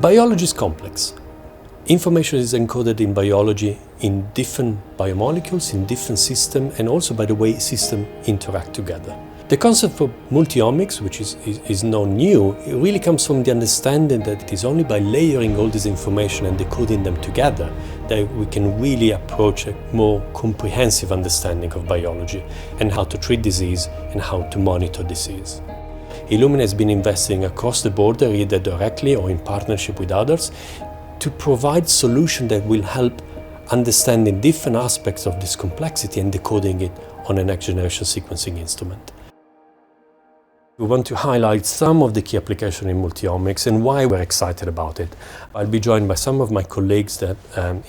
Biology is complex. Information is encoded in biology in different biomolecules, in different systems, and also by the way systems interact together. The concept of multiomics, which is not new, it really comes from the understanding that it is only by layering all this information and decoding them together that we can really approach a more comprehensive understanding of biology and how to treat disease and how to monitor disease. Illumina has been investing across the border, either directly or in partnership with others, to provide solutions that will help understanding different aspects of this complexity and decoding it on a next-generation sequencing instrument. We want to highlight some of the key applications in multiomics and why we're excited about it. I'll be joined by some of my colleagues that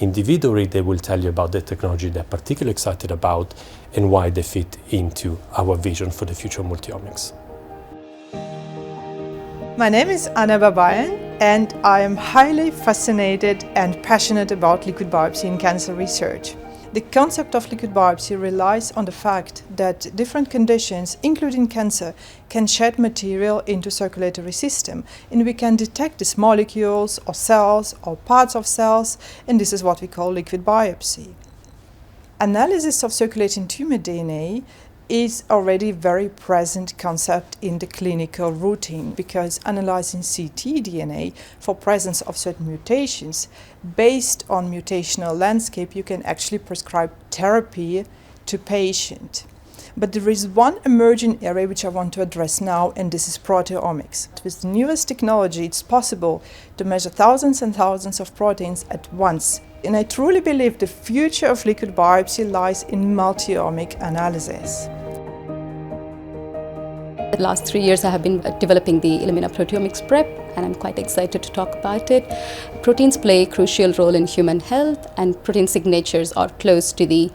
individually they will tell you about the technology they're particularly excited about and why they fit into our vision for the future of multiomics. My name is Anna Babayan, and I am highly fascinated and passionate about liquid biopsy in cancer research. The concept of liquid biopsy relies on the fact that different conditions, including cancer, can shed material into circulatory system, and we can detect these molecules or cells or parts of cells, and this is what we call liquid biopsy. Analysis of circulating tumor DNA is already a very present concept in the clinical routine, because analyzing ctDNA for presence of certain mutations, based on mutational landscape, you can actually prescribe therapy to patient. But there is one emerging area which I want to address now, and this is proteomics. With the newest technology, it's possible to measure thousands and thousands of proteins at once. And I truly believe the future of liquid biopsy lies in multiomic analysis. The last 3 years I have been developing the Illumina proteomics prep, and I'm quite excited to talk about it. Proteins play a crucial role in human health, and protein signatures are close to the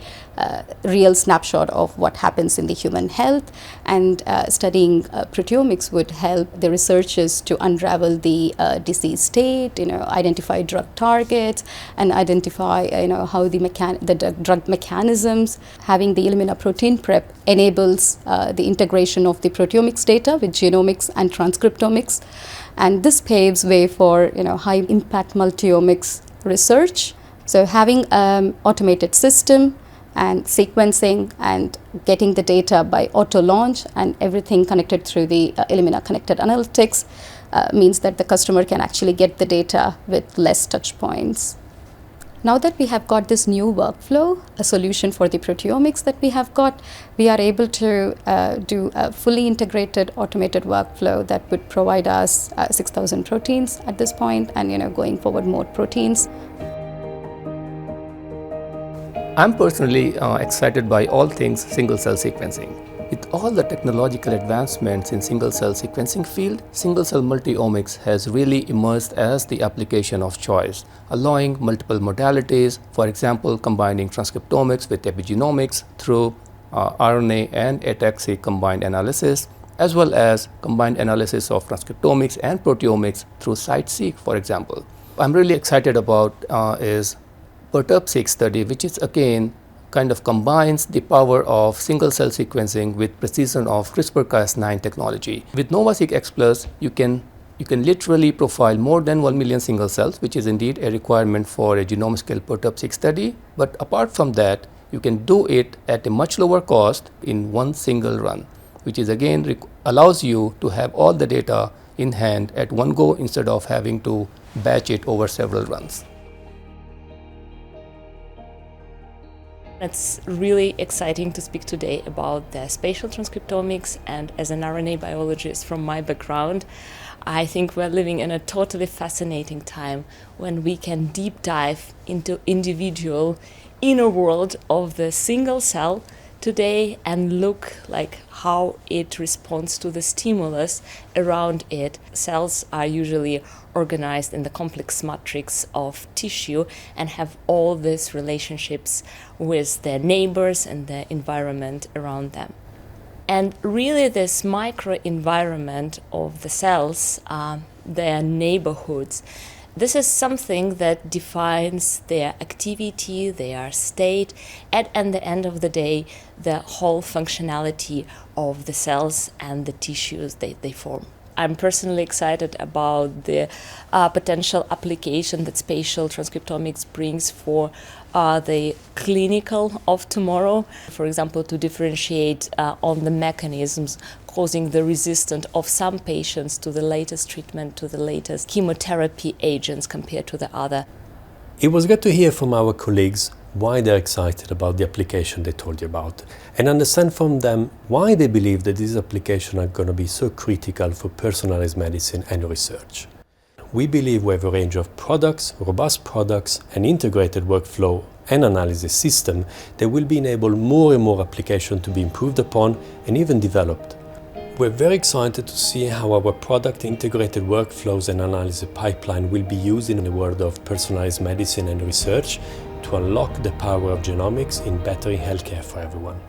real snapshot of what happens in the human health, and studying proteomics would help the researchers to unravel the disease state, identify drug targets, and identify how the drug mechanisms. Having the Illumina protein prep enables the integration of the proteomics data with genomics and transcriptomics, and this paves way for high impact multiomics research. So having automated system and sequencing and getting the data by auto launch and everything connected through the Illumina connected analytics means that the customer can actually get the data with less touch points. Now that we have got this new workflow, a solution for the proteomics that we have got, we are able to do a fully integrated automated workflow that would provide us 6,000 proteins at this point, and going forward more proteins. I'm personally excited by all things single-cell sequencing. With all the technological advancements in single-cell sequencing field, single-cell multiomics has really emerged as the application of choice, allowing multiple modalities, for example, combining transcriptomics with epigenomics through RNA and ATAC-seq combined analysis, as well as combined analysis of transcriptomics and proteomics through site-seq, for example. I'm really excited about is Perturb-seq study, which is again kind of combines the power of single-cell sequencing with precision of CRISPR-Cas9 technology. With NovaSeq X Plus, you can literally profile more than 1 million single cells, which is indeed a requirement for a genome-scale Perturb-seq study. But apart from that, you can do it at a much lower cost in one single run, which is again allows you to have all the data in hand at one go instead of having to batch it over several runs. It's really exciting to speak today about the spatial transcriptomics, and as an RNA biologist from my background, I think we're living in a totally fascinating time when we can deep dive into individual inner world of the single cell today and look like how it responds to the stimulus around it. Cells are usually organized in the complex matrix of tissue and have all these relationships with their neighbors and the environment around them. And really this microenvironment of the cells, their neighborhoods, this is something that defines their activity, their state, and at the end of the day, the whole functionality of the cells and the tissues they form. I'm personally excited about the potential application that spatial transcriptomics brings for the clinical of tomorrow. For example, to differentiate on the mechanisms causing the resistance of some patients to the latest treatment, to the latest chemotherapy agents compared to the other. It was good to hear from our colleagues why they're excited about the application they told you about, and understand from them why they believe that these applications are going to be so critical for personalized medicine and research. We believe we have a range of products, robust products, an integrated workflow and analysis system that will enable more and more applications to be improved upon and even developed. We're very excited to see how our product integrated workflows and analysis pipeline will be used in the world of personalized medicine and research to unlock the power of genomics in bettering healthcare for everyone.